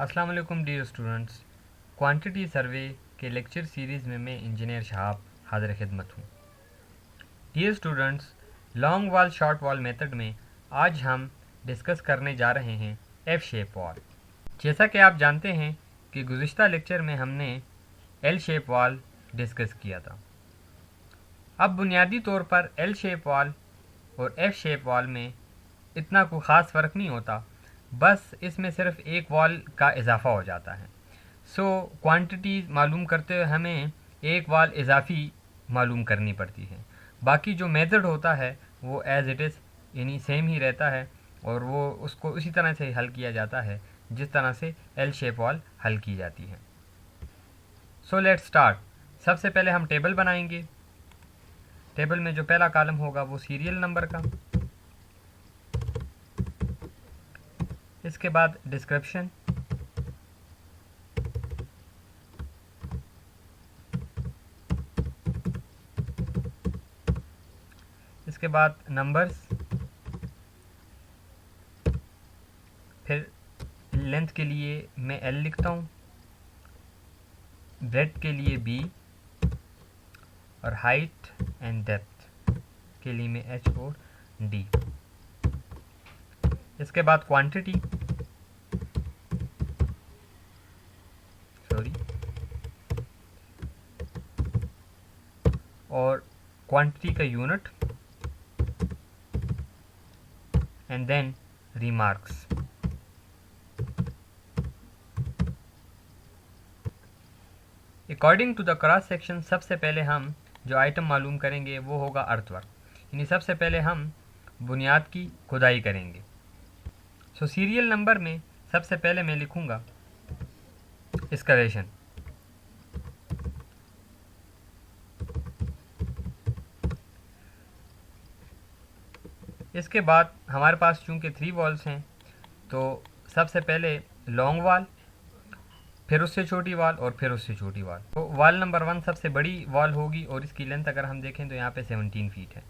अस्सलाम वालेकुम dear students. Quantity survey के लेक्चर सीरीज़ में मैं इंजीनियर शहाब हाज़िर खिदमत हूँ। Dear students, long wall short wall method में आज हम डिस्कस करने जा रहे हैं एफ शेप वॉल। जैसा कि आप जानते हैं कि गुज़िश्ता लेक्चर में हमने एल शेप वॉल डिस्कस किया था। अब बुनियादी तौर पर एल शेप वॉल और एफ शेप वॉल में इतना कोई ख़ास फ़र्क नहीं होता, बस इसमें सिर्फ एक वॉल का इजाफा हो जाता है। सो क्वांटिटी मालूम करते हुए हमें एक वॉल इजाफी मालूम करनी पड़ती है। बाकी जो मेथड होता है वो एज इट इज़ यानी सेम ही रहता है और वो उसको उसी तरह से हल किया जाता है जिस तरह से एल शेप वॉल हल की जाती है। So let's start. सबसे पहले हम टेबल बनाएंगे। टेबल में जो पहला कॉलम होगा वो सीरियल नंबर का, इसके बाद डिस्क्रिप्शन, इसके बाद नंबर्स, फिर लेंथ के लिए मैं एल लिखता हूँ, ब्रेड्थ के लिए बी और हाइट एंड डेप्थ के लिए मैं एच और डी। इसके बाद क्वांटिटी, और क्वांटिटी का unit and then remarks. According to the cross section सबसे पहले हम जो आइटम मालूम करेंगे वो होगा अर्थवर्क, यानी सबसे पहले हम बुनियाद की खुदाई करेंगे। सो सीरियल नंबर में सबसे पहले मैं लिखूंगा एक्सकवेशन। इसके बाद हमारे पास चूंकि 3 वॉल्स हैं तो सबसे पहले लॉन्ग वॉल, फिर उससे छोटी वॉल और फिर उससे छोटी वॉल। तो वॉल नंबर 1 सबसे बड़ी वॉल होगी और इसकी लेंथ अगर हम देखें तो यहाँ पे 17 फीट है।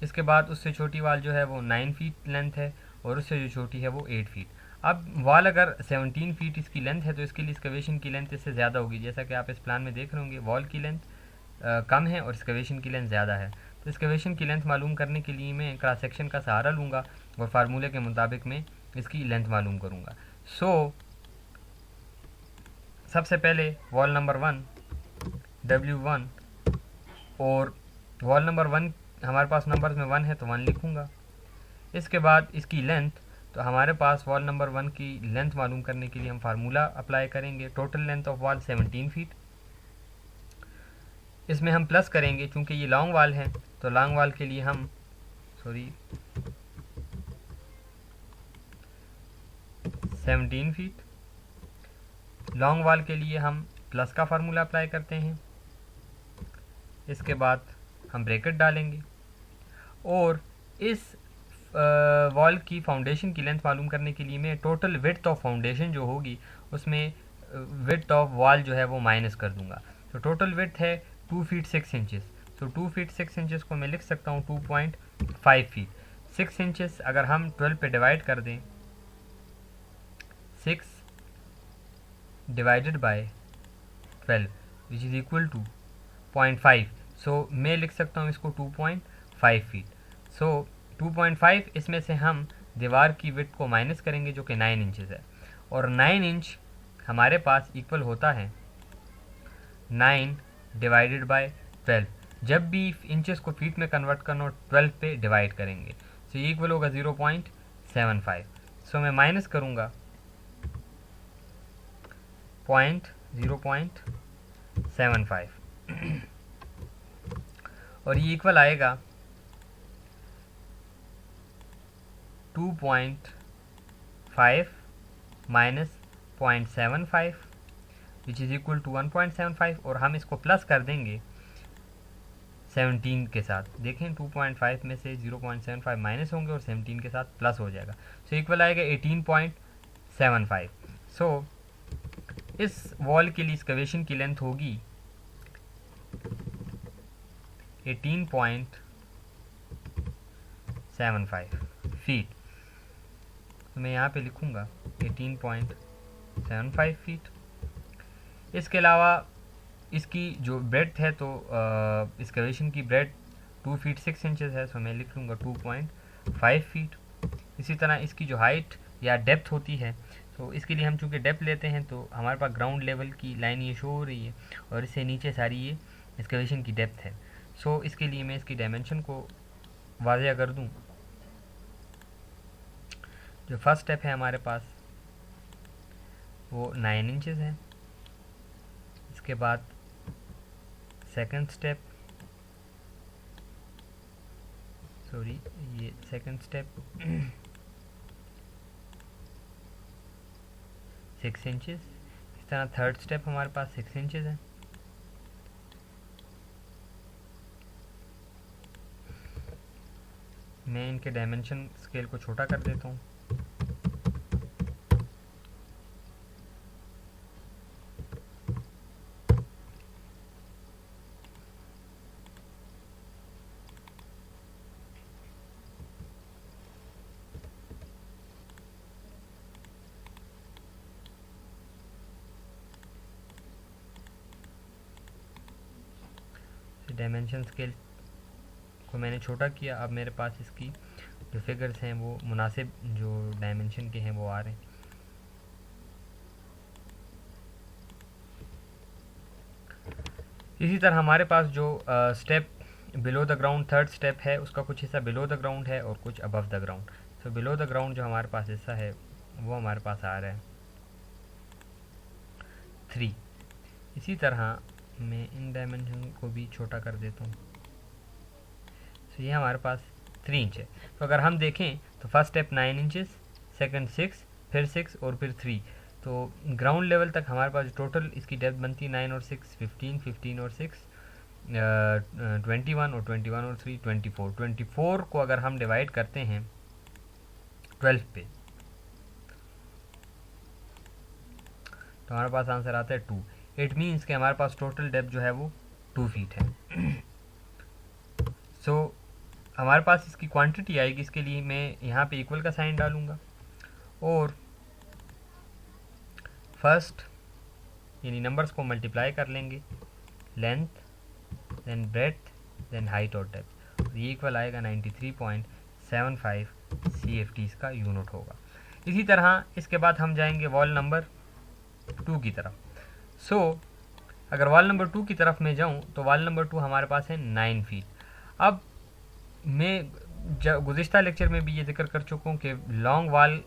इसके बाद उससे छोटी वॉल जो है वो 9 फीट लेंथ है और उससे जो छोटी है वो 8 फीट। अब वॉल अगर 17 फीट इसकी लेंथ है तो इसके लिए एक्सकवेशन की लेंथ इससे ज़्यादा होगी। जैसा कि आप इस प्लान में देख रहे होंगे, वॉल की लेंथ कम है और एक्सकवेशन की लेंथ ज़्यादा है। तो एक्सकवेशन की लेंथ मालूम करने के लिए मैं क्रॉस सेक्शन का सहारा लूँगा और फार्मूले के मुताबिक मैं इसकी लेंथ मालूम करूँगा। सो सबसे पहले वॉल नंबर 1 W1, और वॉल नंबर 1 हमारे पास नंबर्स में 1 है तो 1 लिखूँगा। इसके बाद इसकी लेंथ, तो हमारे पास वॉल नंबर 1 की लेंथ मालूम करने के लिए हम फार्मूला अप्लाई करेंगे। Total length of wall 17 feet. इसमें हम प्लस करेंगे चूँकि ये लॉन्ग वॉल है तो लॉन्ग वॉल के लिए हम 17 फीट। लॉन्ग वॉल के लिए हम प्लस का फार्मूला अप्लाई करते हैं। इसके बाद हम ब्रैकेट डालेंगे और इस वॉल की फाउंडेशन की लेंथ मालूम करने के लिए मैं टोटल विड्थ ऑफ फाउंडेशन जो होगी उसमें विड्थ ऑफ वॉल जो है वो माइनस कर दूंगा। तो टोटल विड्थ है 2 फीट 6 इंचेस। तो 2 फीट 6 इंचेस को मैं लिख सकता हूँ 2.5 फीट। 6 इंचेस अगर हम 12 पे डिवाइड कर दें, 6 divided by 12 which is equal to 0.5। So मैं लिख सकता हूँ इसको 2.5 फीट। सो 2.5 इसमें से हम दीवार की विड्थ को माइनस करेंगे जो कि 9 इंचेस है, और 9 इंच हमारे पास इक्वल होता है 9 डिवाइडेड बाय 12। जब भी इंचेस को फीट में कन्वर्ट करना हो 12 पे डिवाइड करेंगे, सो ये इक्वल होगा 0.75। सो मैं माइनस करूँगा 0.75 और ये इक्वल आएगा 2.5 minus 0.75 which is equal to 1.75, और हम इसको प्लस कर देंगे 17 के साथ। देखें 2.5 में से 0.75 माइनस होंगे और 17 के साथ प्लस हो जाएगा। सो इक्वल आएगा 18.75। सो इस वॉल के लिए एक्सकवेशन की लेंथ होगी 18.75 फीट। तो मैं यहाँ पे लिखूँगा 18.75 75 फीट। इसके अलावा इसकी जो ब्रेड्थ है तो एक्सकवेशन की ब्रेड 2 फीट 6 इंचेस है, सो मैं लिख लूँगा 2.5 फीट। इसी तरह इसकी जो हाइट या डेप्थ होती है, तो इसके लिए हम चूँकि डेप्थ लेते हैं तो हमारे पास ग्राउंड लेवल की लाइन ये शो हो रही है और इससे नीचे सारी ये एक्सकवेशन की डेप्थ है। सो इसके लिए मैं इसकी डायमेंशन को वाज़ेह कर दूँ। जो फर्स्ट स्टेप है हमारे पास वो 9 इंचेस है। इसके बाद सेकंड स्टेप, सॉरी ये सेकंड स्टेप 6 इंचेस। इस तरह थर्ड स्टेप हमारे पास 6 इंचेस है। मैं इनके डायमेंशन स्केल को छोटा कर देता हूँ। डायमेंशन स्केल को मैंने छोटा किया। अब मेरे पास इसकी जो फिगर्स हैं वो मुनासिब जो डायमेंशन के हैं वो आ रहे हैं। इसी तरह हमारे पास जो step below the ground third step है उसका कुछ हिस्सा बिलो द ग्राउंड है और कुछ above the ground. So below the ground जो हमारे पास हिस्सा है वो हमारे पास आ रहा है 3। इसी तरह मैं इन डायमेंशन को भी छोटा कर देता हूँ। तो ये हमारे पास 3 इंच है। तो अगर हम देखें तो फर्स्ट स्टेप 9 इंचेस, सेकंड 6, फिर 6 और फिर 3। तो ग्राउंड लेवल तक हमारे पास टोटल इसकी डेप्थ बनती है 9 और 6 15, 15 और 6 21 और 21 और 3 24। 24 को अगर हम डिवाइड करते हैं 12 पे तो हमारे पास आंसर आता है 2। इट मीन्स कि हमारे पास टोटल डेप्थ जो है वो 2 फीट है। सो हमारे पास इसकी क्वांटिटी आएगी। इसके लिए मैं यहाँ पे इक्वल का साइन डालूँगा और फर्स्ट यानी नंबर्स को मल्टीप्लाई कर लेंगे, length then breadth then height और डेप्थ, और ये इक्वल आएगा 93.75 CFT का यूनिट होगा। इसी तरह इसके बाद हम जाएंगे वॉल नंबर 2 की तरफ। सो अगर वॉल नंबर 2 की तरफ मैं जाऊं तो वॉल नंबर 2 हमारे पास है 9 फीट। अब मैं गुज़िश्ता लेक्चर में भी ये जिक्र कर चुका हूँ कि लॉन्ग वॉल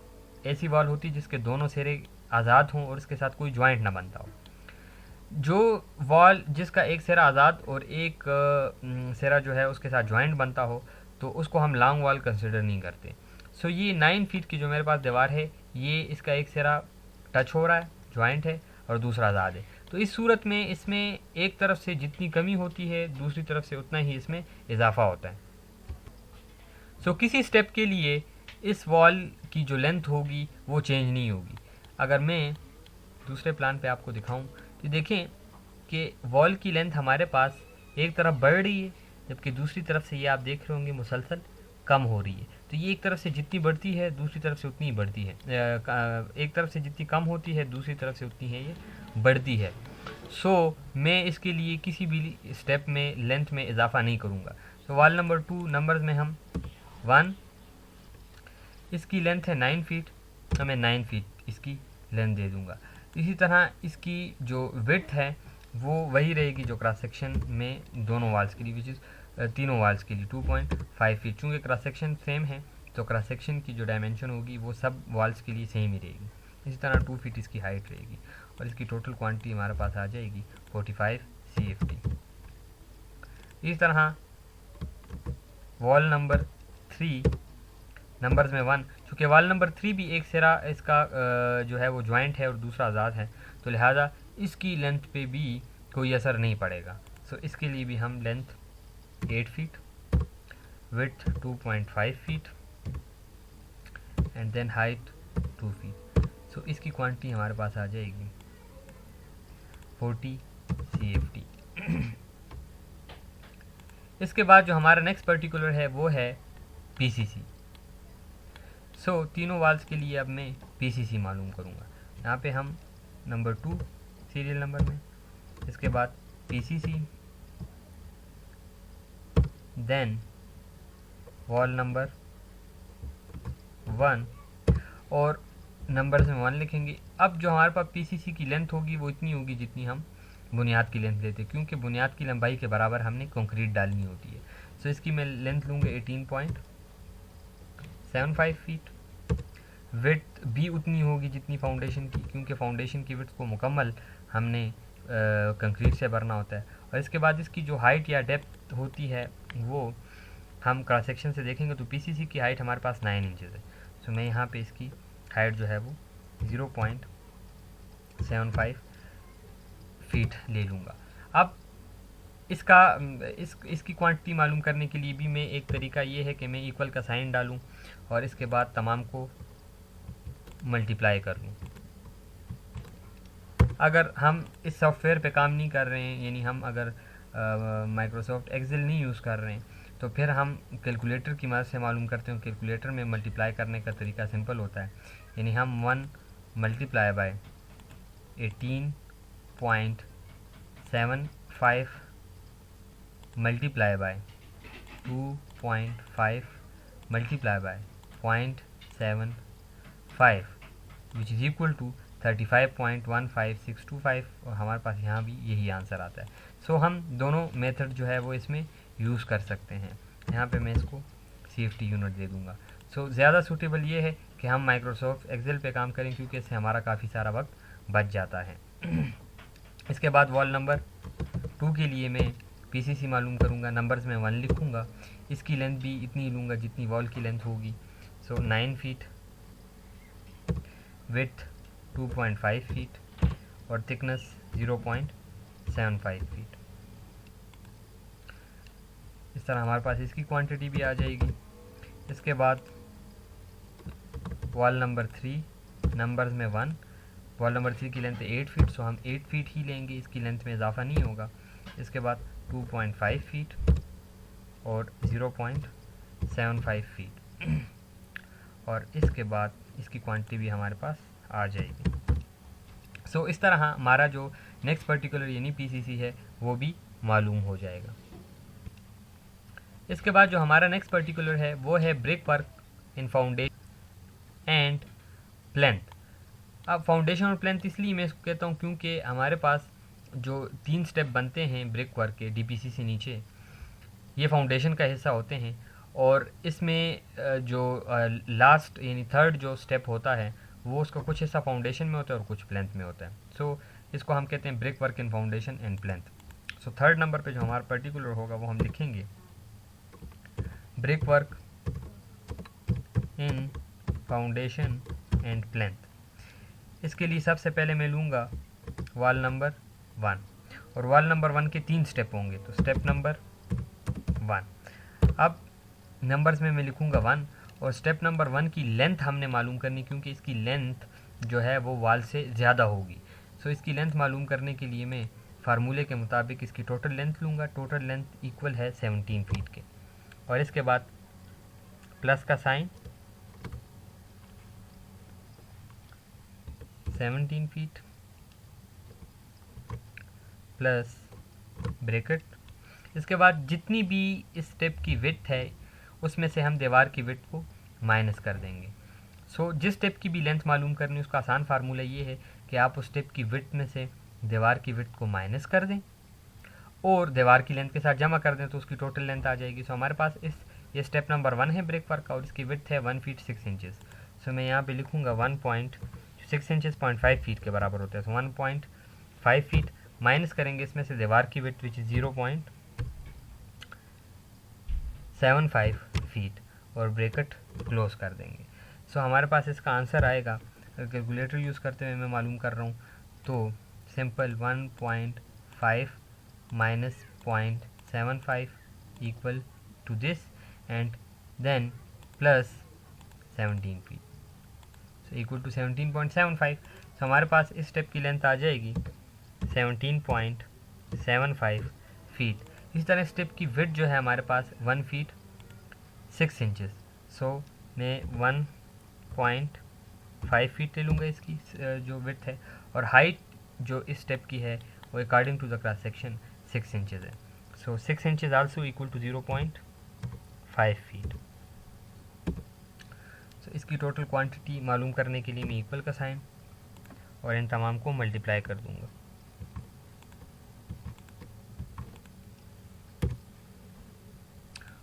ऐसी वॉल होती है जिसके दोनों सिरे आज़ाद हों और इसके साथ कोई जॉइंट ना बनता हो। जो वॉल जिसका एक सिरा आज़ाद और एक सिरा जो है उसके साथ जॉइंट बनता हो तो उसको हम लॉन्ग वॉल कंसिडर नहीं करते। सो ये 9 फीट की जो मेरे पास दीवार है ये इसका एक सिरा टच हो रहा है, जॉइंट है, और दूसरा आज़ाद है। तो इस सूरत में इसमें एक तरफ से जितनी कमी होती है दूसरी तरफ से उतना ही इसमें इजाफा होता है। सो किसी स्टेप के लिए इस वॉल की जो लेंथ होगी वो चेंज नहीं होगी। अगर मैं दूसरे प्लान पे आपको दिखाऊं तो देखें कि वॉल की लेंथ हमारे पास एक तरफ बढ़ रही है जबकि दूसरी तरफ से ये आप देख रहे होंगे मुसलसल कम हो रही है। तो ये एक तरफ से जितनी बढ़ती है दूसरी तरफ से उतनी ही बढ़ती है, एक तरफ से जितनी कम होती है दूसरी तरफ से उतनी है ये बढ़ती है। सो मैं इसके लिए किसी भी स्टेप में लेंथ में इजाफा नहीं करूँगा। तो वॉल नंबर 2 नंबर्स में हम 1, इसकी लेंथ है 9 फीट, तो मैं 9 फीट इसकी लेंथ दे दूँगा। इसी तरह इसकी जो विड्थ है वो वही रहेगी जो क्रॉस सेक्शन में दोनों वाल्स के लिए, विच इज़ तीनों वाल्स के लिए 2.5 फीट। चूँकि क्रॉस सेक्शन सेम है तो क्रॉस सेक्शन की जो डायमेंशन होगी वो सब वाल्स के लिए सेम ही रहेगी। इसी तरह 2 फीट इसकी हाइट रहेगी और इसकी टोटल क्वांटिटी हमारे पास आ जाएगी 45 CFT। इस तरह वॉल नंबर 3 नंबर्स में 1, चूँकि वॉल नंबर 3 भी एक सिरा इसका जो है वो जॉइंट है और दूसरा आज़ाद है तो लिहाजा इसकी लेंथ पे भी कोई असर नहीं पड़ेगा। सो इसके लिए भी हम length 8 feet, width 2.5 feet and then height 2 feet. So इसकी क्वांटिटी हमारे पास आ जाएगी 40 CFT। इसके बाद जो हमारा नेक्स्ट पर्टिकुलर है वो है PCC। सो तीनों वाल्स के लिए अब मैं PCC मालूम करूँगा। यहाँ पे हम नंबर 2 सीरियल नंबर में, इसके बाद PCC, देन वॉल नंबर 1 और नंबर में 1 लिखेंगे। अब जो हमारे पास PCC की लेंथ होगी वो इतनी होगी जितनी हम बुनियाद की लेंथ लेते हैं, क्योंकि बुनियाद की लंबाई के बराबर हमने कंक्रीट डालनी होती है। सो इसकी मैं लेंथ लूँगा 18.75 फीट। विड्थ भी उतनी होगी जितनी फाउंडेशन की, क्योंकि फाउंडेशन की विड्थ को मुकम्मल हमने कंक्रीट से भरना होता है। और इसके बाद इसकी जो हाइट या डेप्थ होती है वो हम क्रॉस सेक्शन से देखेंगे तो PCC की हाइट हमारे पास 9 इंचज़ है। सो मैं यहाँ पे इसकी हाइट जो है वो 0.75 फीट ले लूँगा। अब इसकी क्वांटिटी मालूम करने के लिए भी मैं एक तरीका ये है कि मैं इक्वल का साइन डालूँ और इसके बाद तमाम को मल्टीप्लाई कर लूँ। अगर हम इस सॉफ्टवेयर पे काम नहीं कर रहे हैं, यानी हम अगर माइक्रोसॉफ्ट एक्सेल नहीं यूज़ कर रहे हैं, तो फिर हम कैलकुलेटर की मदद से मालूम करते हैं। कैलकुलेटर में मल्टीप्लाई करने का तरीका सिंपल होता है, यानी हम 1 multiply by 18.75 multiply by 2.5 multiply by 0.75 which is equal to 35.15625 और हमारे पास यहाँ भी यही आंसर आता है। सो हम दोनों मेथड जो है वो इसमें यूज़ कर सकते हैं। यहाँ पे मैं इसको CFT यूनिट दे दूँगा। सो ज़्यादा सूटेबल ये है कि हम माइक्रोसॉफ्ट एक्सेल पे काम करें, क्योंकि इससे हमारा काफ़ी सारा वक्त बच जाता है। इसके बाद वॉल नंबर 2 के लिए मैं PCC मालूम करूँगा, नंबर्स में 1 लिखूँगा। इसकी लेंथ भी इतनी लूँगा जितनी वॉल की लेंथ होगी। सो 9 फीट, विड्थ 2.5 फीट और थिकनेस 0.75 फीट। इस तरह हमारे पास इसकी क्वांटिटी भी आ जाएगी। इसके बाद वॉल नंबर 3, नंबर्स में 1, वॉल नंबर 3 की लेंथ 8 फीट, सो हम 8 फीट ही लेंगे, इसकी लेंथ में इजाफा नहीं होगा। इसके बाद 2.5 फीट और 0.75 फीट और इसके बाद इसकी क्वांटिटी भी हमारे पास आ जाएगी। सो इस तरह हमारा जो नेक्स्ट पर्टिकुलर यानी PCC है वो भी मालूम हो जाएगा। इसके बाद जो हमारा नेक्स्ट पर्टिकुलर है वो है brick work in foundation and plinth. अब फाउंडेशन और प्लेंथ इसलिए मैं इसको कहता हूँ क्योंकि हमारे पास जो 3 स्टेप बनते हैं ब्रिक वर्क के DPC से नीचे, ये फाउंडेशन का हिस्सा होते हैं और इसमें जो लास्ट यानी थर्ड जो स्टेप होता है वो उसका कुछ हिस्सा फाउंडेशन में होता है और कुछ प्लेंथ में होता है। सो इसको हम कहते हैं brick work in foundation and plinth. So third number पे जो हमारा पर्टिकुलर होगा वो हम लिखेंगे brick work in foundation and plinth. इसके लिए सबसे पहले मैं लूँगा वॉल नंबर 1 और वॉल नंबर 1 के 3 स्टेप होंगे। तो स्टेप नंबर 1, अब नंबर्स में मैं लिखूँगा 1 और स्टेप नंबर 1 की लेंथ हमने मालूम करनी, क्योंकि इसकी लेंथ जो है वो वॉल से ज़्यादा होगी। सो इसकी लेंथ मालूम करने के लिए मैं फार्मूले के मुताबिक इसकी टोटल लेंथ लूँगा। टोटल लेंथ इक्वल है 17 फीट के और इसके बाद प्लस का साइन 17 फीट प्लस ब्रैकेट। इसके बाद जितनी भी इस स्टेप की विड्थ है उसमें से हम दीवार की विड्थ को माइनस कर देंगे। सो जिस स्टेप की भी लेंथ मालूम करनी उसका आसान फार्मूला ये है कि आप उस स्टेप की विड्थ में से दीवार की विड्थ को माइनस कर दें और दीवार की लेंथ के साथ जमा कर दें तो उसकी टोटल लेंथ आ जाएगी। सो हमारे पास ये स्टेप नंबर 1 है ब्रिक वर्क का और इसकी विड्थ है 1 फीट 6 इंचज़। सो मैं यहाँ पे लिखूँगा 1.6 इंचज़ 0.5 फीट के बराबर होता है। सो 1.5 फीट माइनस करेंगे इसमें से दीवार की विड्थ विच 0.75 फीट और ब्रैकेट क्लोज कर देंगे। सो हमारे पास इसका आंसर आएगा, अगर कैलकुलेटर यूज़ करते हुए मैं मालूम कर रहा हूँ तो simple 1.5 minus 0.75 equal to this and then plus 17 feet, so equal to 17.75। So हमारे पास इस स्टेप की लेंथ आ जाएगी 17.75 फीट। इस तरह स्टेप की विड्थ जो है हमारे पास 1 फीट 6 इंचज़। सो मैं 1.5 5 फीट ले लूँगा इसकी जो विड्थ है, और हाइट जो इस स्टेप की है वो according to the cross section 6 inches है। So 6 inches also equal to 0.5 feet. So इसकी टोटल क्वांटिटी मालूम करने के लिए मैं इक्वल का साइन और इन तमाम को मल्टीप्लाई कर दूंगा।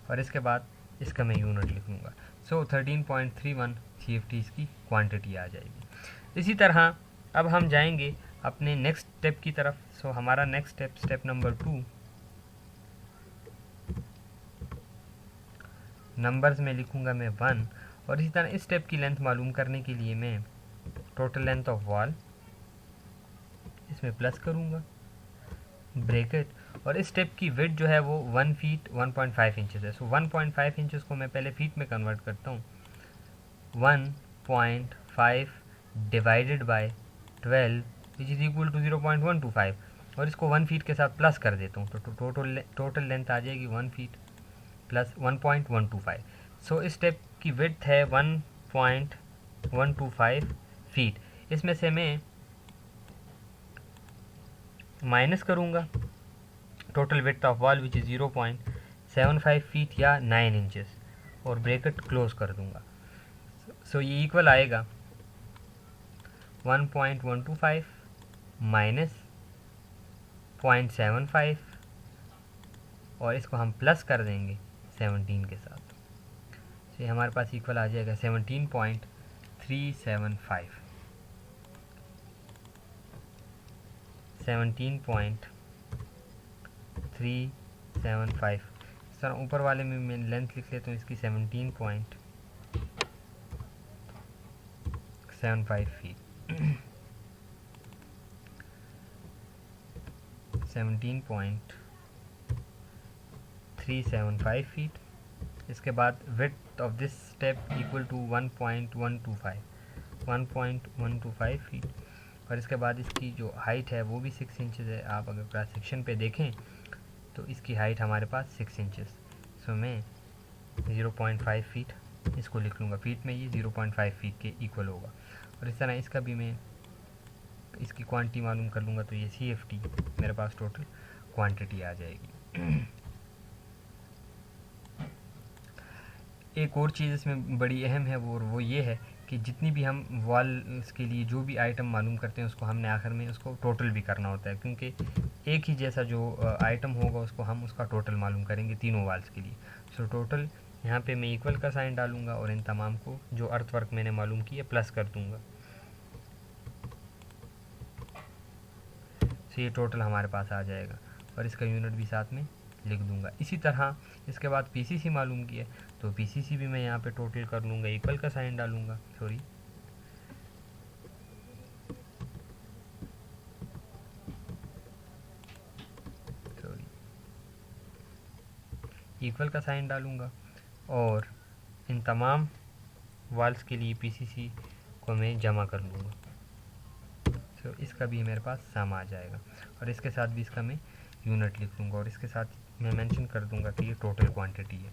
और इसके बाद इसका मैं यूनिट लिख लूँगा। सो 13.31 CFT इसकी क्वांटिटी आ जाएगी। इसी तरह अब हम जाएंगे अपने नेक्स्ट स्टेप की तरफ। सो हमारा next step, step number 2, numbers में लिखूँगा मैं 1। और इसी तरह इस स्टेप की लेंथ मालूम करने के लिए मैं टोटल लेंथ ऑफ वॉल इसमें प्लस करूँगा ब्रैकेट, और इस स्टेप की विड्थ जो है वो 1 फीट 1.5 इंचज़ है। सो 1.5 इंचज़ को मैं पहले फीट में कन्वर्ट करता हूँ। 1.5 divided by 12 which is equal to 0.125, और इसको 1 फीट के साथ प्लस कर देता हूँ तो टोटल लेंथ आ जाएगी 1 फीट प्लस 1.125। सो इस स्टेप की विड्थ है 1.125 फीट। इसमें से मैं माइनस करूँगा total width of wall which is 0.75 feet या 9 इंचज़, और ब्रैकेट क्लोज कर दूँगा। सो ये इक्वल आएगा 1.125 माइनस 0.75, और इसको हम प्लस कर देंगे 17 के साथ। तो ये हमारे पास इक्वल आ जाएगा 17.375। 17.375। इस तरह ऊपर वाले में मैं लेंथ लिख लेता हूँ इसकी 17.75 फीट। 17.375 फीट। इसके बाद width of this step equal to 1.125 feet, और इसके बाद इसकी जो हाइट है वो भी 6 इंचज़ है। आप अगर क्रॉस सेक्शन पे देखें तो इसकी हाइट हमारे पास 6 इंचज़। सो मैं 0.5 फीट इसको लिख लूँगा, फीट में ये 0.5 फीट के इक्वल होगा। और इस तरह इसका भी मैं इसकी क्वांटिटी मालूम कर लूँगा, तो ये CFT मेरे पास टोटल क्वांटिटी आ जाएगी। एक और चीज़ इसमें बड़ी अहम है, वो ये है कि जितनी भी हम वॉल्स के लिए जो भी आइटम मालूम करते हैं उसको हमने आखिर में उसको टोटल भी करना होता है, क्योंकि एक ही जैसा जो आइटम होगा उसको हम उसका टोटल मालूम करेंगे तीनों वॉल्स के लिए। सो टोटल यहाँ पे मैं इक्वल का साइन डालूंगा और इन तमाम को जो अर्थ वर्क मैंने मालूम किया प्लस कर दूंगा। सो ये टोटल हमारे पास आ जाएगा, और इसका यूनिट भी साथ में लिख दूंगा। इसी तरह इसके बाद PCC मालूम किया, तो PCC भी मैं यहाँ पे टोटल कर लूँगा, इक्वल का साइन डालूँगा, इक्वल का साइन डालूँगा, और इन तमाम वाल्स के लिए PCC को मैं जमा कर लूँगा। तो इसका भी मेरे पास सम आ जाएगा, और इसके साथ भी इसका मैं यूनिट लिख लूँगा, और इसके साथ मैं मेंशन कर दूँगा कि ये टोटल क्वांटिटी है।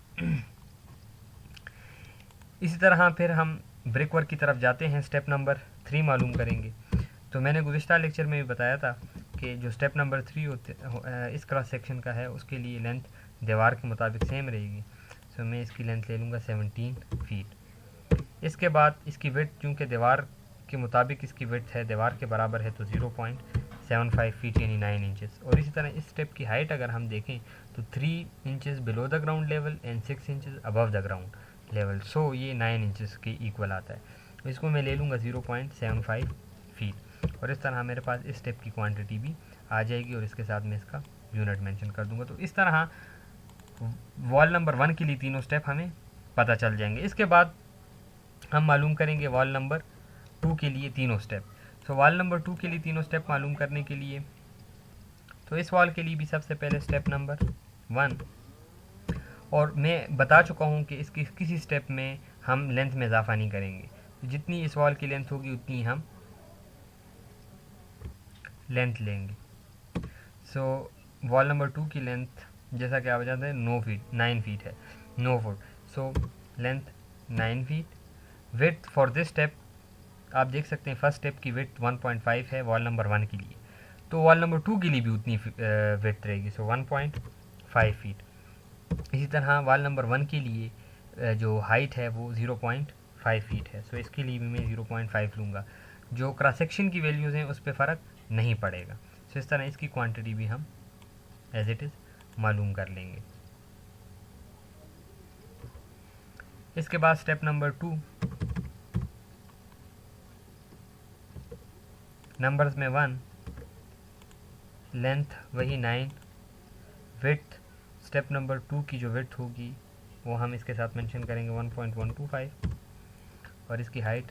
इसी तरह फिर हम ब्रिक वर्क की तरफ जाते हैं, स्टेप नंबर 3 मालूम करेंगे। तो मैंने गुज़िश्ता लेक्चर में भी बताया था कि जो स्टेप नंबर 3 होते इस क्रॉस सेक्शन का है उसके लिए लेंथ दीवार के मुताबिक सेम रहेगी। सो मैं इसकी लेंथ ले लूँगा 17 फीट। इसके बाद इसकी विड्थ चूँकि दीवार के मुताबिक इसकी विड्थ है दीवार के बराबर है, तो 0.75 फीट यानी 9 इंचज़। और इसी तरह इस स्टेप की हाइट अगर हम देखें तो 3 inches below the ground level and 6 inches above the ground level. So ये 9 इंचज़ के इक्वल आता है। तो इसको मैं ले लूँगा 0.75 फीट, और इस तरह मेरे पास इस स्टेप की क्वांटिटी भी आ जाएगी, और इसके साथ मैं इसका यूनिट मेंशन कर दूँगा। तो इस तरह वॉल नंबर 1 के लिए तीनों स्टेप हमें पता चल जाएंगे। इसके बाद हम मालूम करेंगे वॉल नंबर 2 के लिए तीनों स्टेप। सो वॉल नंबर 2 के लिए तीनों स्टेप मालूम करने के लिए, तो इस वॉल के लिए भी सबसे पहले स्टेप नंबर 1, और मैं बता चुका हूँ कि इसकी किसी स्टेप में हम लेंथ में इजाफा नहीं करेंगे, तो जितनी इस वॉल की लेंथ होगी उतनी हम लेंथ लेंगे। सो वॉल नंबर 2 की लेंथ जैसा कि आप जानते हैं 9 फीट है, 9 foot. So length 9 feet. Width for this step आप देख सकते हैं फर्स्ट स्टेप की विड्थ 1.5 है वॉल नंबर 1 के लिए, तो वॉल नंबर 2 के लिए भी उतनी विड्थ रहेगी, सो 1.5 फीट। इसी तरह वॉल नंबर 1 के लिए जो हाइट है वो 0.5 फीट है, सो इसके लिए भी मैं 0.5 लूँगा। जो क्रॉस सेक्शन की वैल्यूज़ हैं उस पर फ़र्क नहीं पड़ेगा। सो इस तरह इसकी क्वांटिटी भी हम एज इट इज़ मालूम कर लेंगे। इसके बाद स्टेप नंबर 2, नंबर्स में 1, लेंथ वही 9, विड्थ स्टेप नंबर 2 की जो विड्थ होगी वो हम इसके साथ मेंशन करेंगे 1.125 और इसकी हाइट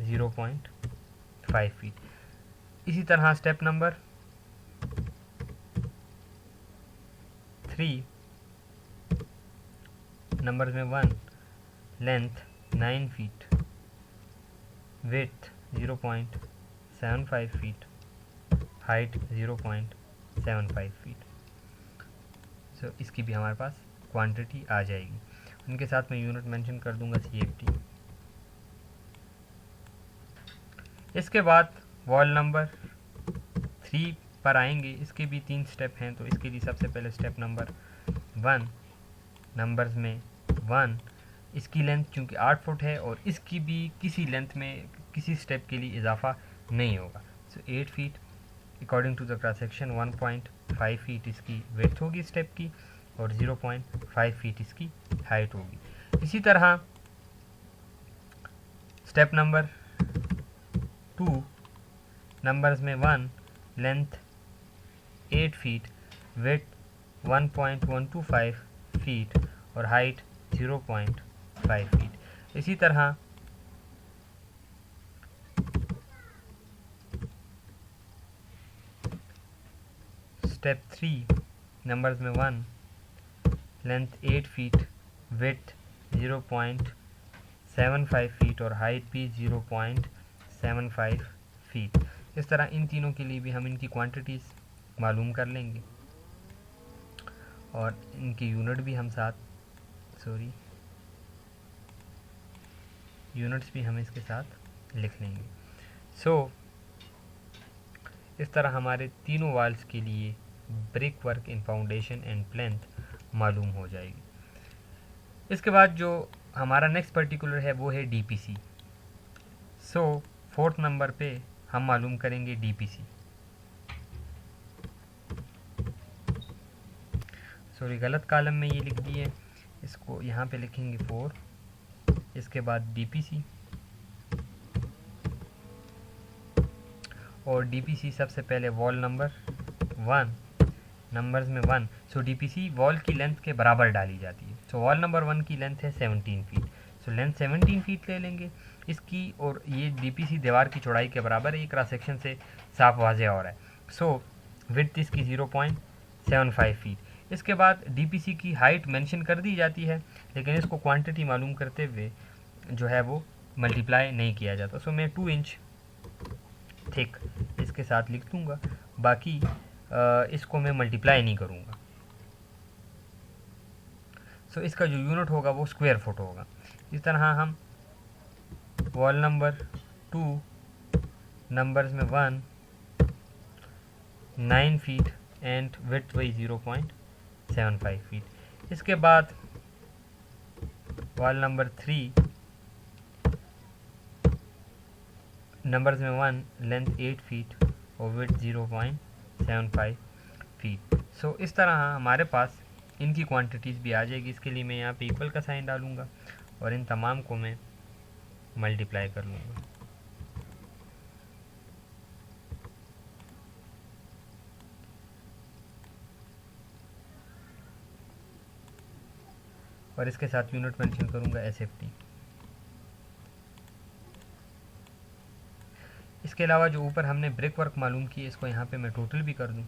0.5 फीट। इसी तरह स्टेप नंबर 3, नंबर्स में 1, length 9 feet, width 0.75 feet, height 0.75 feet. So इसकी भी हमारे पास क्वांटिटी आ जाएगी। उनके साथ मैं यूनिट मेंशन कर दूंगा CFT। इसके बाद वॉल नंबर 3 पर आएंगे। इसके भी 3 स्टेप हैं, तो इसके लिए सबसे पहले स्टेप नंबर 1, नंबर्स में 1, इसकी लेंथ चूँकि 8 फुट है और इसकी भी किसी लेंथ में किसी स्टेप के लिए इजाफा नहीं होगा, so 8 feet according to the cross section. 1.5 feet इसकी विड्थ होगी स्टेप की और 0.5 फीट इसकी हाइट होगी। इसी तरह स्टेप नंबर 2, नंबर्स में 1, लेंथ 8 फीट, विड्थ 1.125 फीट और हाइट 0.5 फीट। इसी तरह स्टेप 3, नंबर्स में 1, लेंथ 8 फीट, विड्थ 0.75 फीट और हाइट भी 0.75 फीट। इस तरह इन तीनों के लिए भी हम इनकी क्वांटिटीज़ मालूम कर लेंगे और इनकी यूनिट भी हम यूनिट्स भी हम इसके साथ लिख लेंगे। सो इस तरह हमारे तीनों वॉल्स के लिए brick work in foundation and plinth मालूम हो जाएगी। इसके बाद जो हमारा नेक्स्ट पर्टिकुलर है वो है DPC। सो 4th नंबर पे हम मालूम करेंगे DPC। सॉरी, गलत कॉलम में ये लिख दिए, इसको यहाँ पे लिखेंगे 4, इसके बाद DPC। और DPC सबसे पहले वॉल नंबर 1, नंबर्स में 1, सो DPC वॉल की लेंथ के बराबर डाली जाती है। सो वॉल नंबर 1 की लेंथ है 17 फीट, सो लेंथ 17 फीट ले लेंगे इसकी, और ये DPC दीवार की चौड़ाई के बराबर है। ये क्रॉस सेक्शन से साफ वाज़ेह हो रहा है। सो विड्थ इसकी 0.75 फीट। इसके बाद DPC की हाइट मेंशन कर दी जाती है, लेकिन इसको क्वांटिटी मालूम करते हुए जो है वो मल्टीप्लाई नहीं किया जाता। सो मैं 2 इंच थिक इसके साथ लिख दूँगा, बाकी इसको मैं मल्टीप्लाई नहीं करूँगा। सो इसका जो यूनिट होगा वो स्क्वायर फुट होगा। इस तरह हम वॉल नंबर 2, नंबर्स में 1, 9 फीट एंड विड्थ वही 0.75 फीट। इसके बाद वॉल नंबर 3, नंबर्स में 1, लेंथ 8 फीट और विड्थ 0.75 फीट। सो इस तरह हमारे पास इनकी क्वांटिटीज़ भी आ जाएगी। इसके लिए मैं यहाँ पे इक्वल का साइन डालूँगा और इन तमाम को मैं मल्टीप्लाई कर लूँगा। और इसके साथ यूनिट मेंशन करूँगा SFT। इसके अलावा जो ऊपर हमने ब्रिक वर्क मालूम की, इसको यहाँ पे मैं टोटल भी कर दूँ।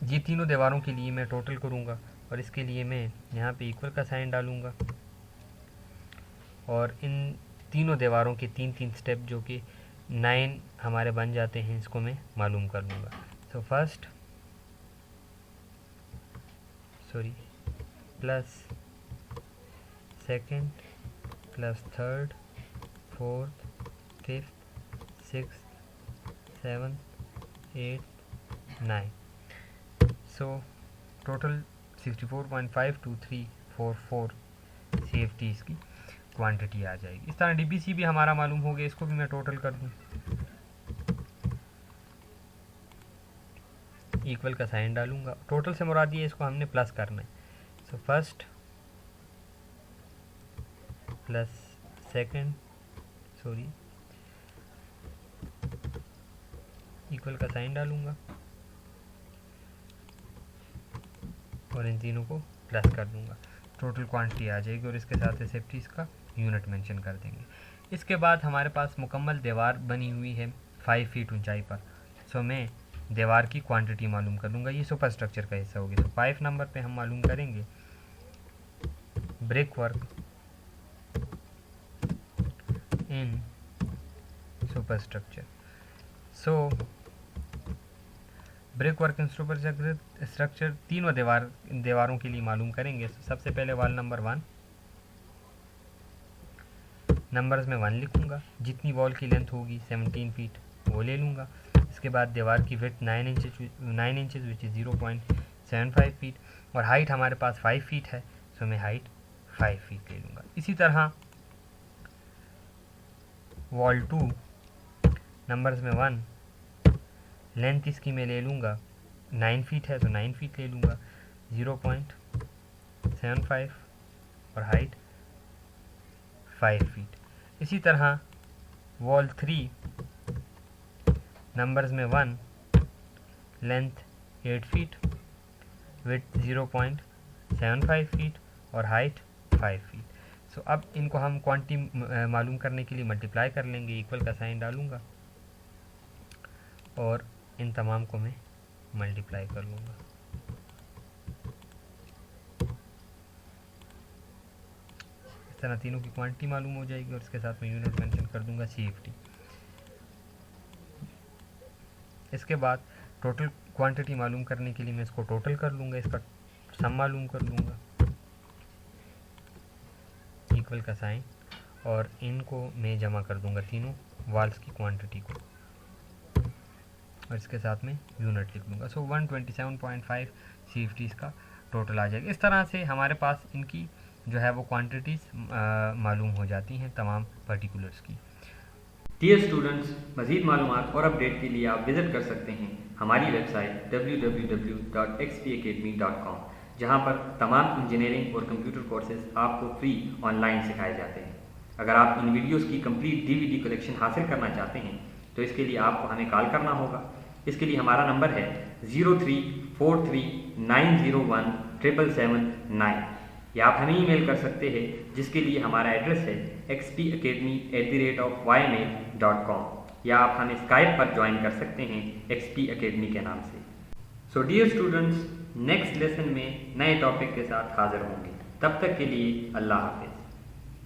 ये तीनों दीवारों के लिए मैं टोटल करूँगा और इसके लिए मैं यहाँ पे इक्वल का साइन डालूँगा और इन तीनों दीवारों के 3-3 स्टेप जो कि 9 हमारे बन जाते हैं, इसको मैं मालूम कर लूँगा। So first plus second plus third, fourth, fifth, six, 7, 8, 9। So total 64.52344 CFT इसकी क्वांटिटी आ जाएगी। इस तरह DBC भी हमारा मालूम हो गया, इसको भी मैं टोटल कर दूं, इक्वल का साइन डालूंगा। टोटल से मुराद ये इसको हमने प्लस करना है। So first plus second, sorry, equal का साइन डालूंगा और इन तीनों को प्लस कर दूंगा, टोटल क्वांटिटी आ जाएगी और इसके साथ SFT इसका यूनिट मेंशन कर देंगे। इसके बाद हमारे पास मुकम्मल दीवार बनी हुई है 5 फीट ऊंचाई पर। सो मैं दीवार की क्वांटिटी मालूम कर लूँगा, ये सुपर स्ट्रक्चर का हिस्सा होगी। तो 5 नंबर पे हम मालूम करेंगे brick work in super structure. So brick work in super structure तीनों दीवारों के लिए मालूम करेंगे। सबसे पहले वाल नंबर 1, नंबर्स में 1 लिखूंगा, जितनी वॉल की लेंथ होगी 17 फीट वो ले लूँगा। इसके बाद दीवार की width 9 inches which is 0.75 feet और हाइट हमारे पास 5 फीट है। सो मैं हाइट 5 फीट ले लूँगा। इसी तरह वॉल 2, नंबर्स में 1, लेंथ इसकी मैं ले लूँगा 9 फीट है तो 9 फीट ले लूँगा, 0.75 और हाइट 5 फीट। इसी तरह वॉल 3, नंबर्स में 1, लेंथ 8 फीट, विड्थ 0.75 फीट और हाइट 5 फीट। सो अब इनको हम क्वांटिटी मालूम करने के लिए मल्टीप्लाई कर लेंगे, इक्वल का साइन डालूँगा और इन तमाम को मैं मल्टीप्लाई कर लूँगा। इस तरह तीनों की क्वांटिटी मालूम हो जाएगी और इसके साथ मैं यूनिट मेंशन कर दूंगा CFT। इसके बाद टोटल क्वांटिटी मालूम करने के लिए मैं इसको टोटल कर लूँगा, इसका सम मालूम कर लूँगा, इक्वल का साइन, और इनको मैं जमा कर दूँगा तीनों वाल्स की क्वांटिटी को और इसके साथ में यूनिट लिख लूँगा। सो 127.5 CFT इसका टोटल आ जाएगा। इस तरह से हमारे पास इनकी जो है वो क्वांटिटीज़ मालूम हो जाती हैं तमाम पर्टिकुलर्स की। डियर स्टूडेंट्स, मज़ीद मालूमात और अपडेट के लिए आप विज़िट कर सकते हैं हमारी वेबसाइट www.xpacademy.com, जहां पर तमाम इंजीनियरिंग और कंप्यूटर कोर्सेज आपको फ्री ऑनलाइन सिखाए जाते हैं। अगर आप इन वीडियोस की कंप्लीट DVD कलेक्शन हासिल करना चाहते हैं तो इसके लिए आपको हमें कॉल करना होगा। इसके लिए हमारा नंबर है 0343901779 या आप हमें ईमेल कर सकते हैं, जिसके लिए हमारा एड्रेस है xpacademy@ymail.com, या आप हमें स्काइप पर ज्वाइन कर सकते हैं XP Academy के नाम से। So dear students, next lesson में नए टॉपिक के साथ हाजिर होंगे। तब तक के लिए अल्लाह हाफिज़।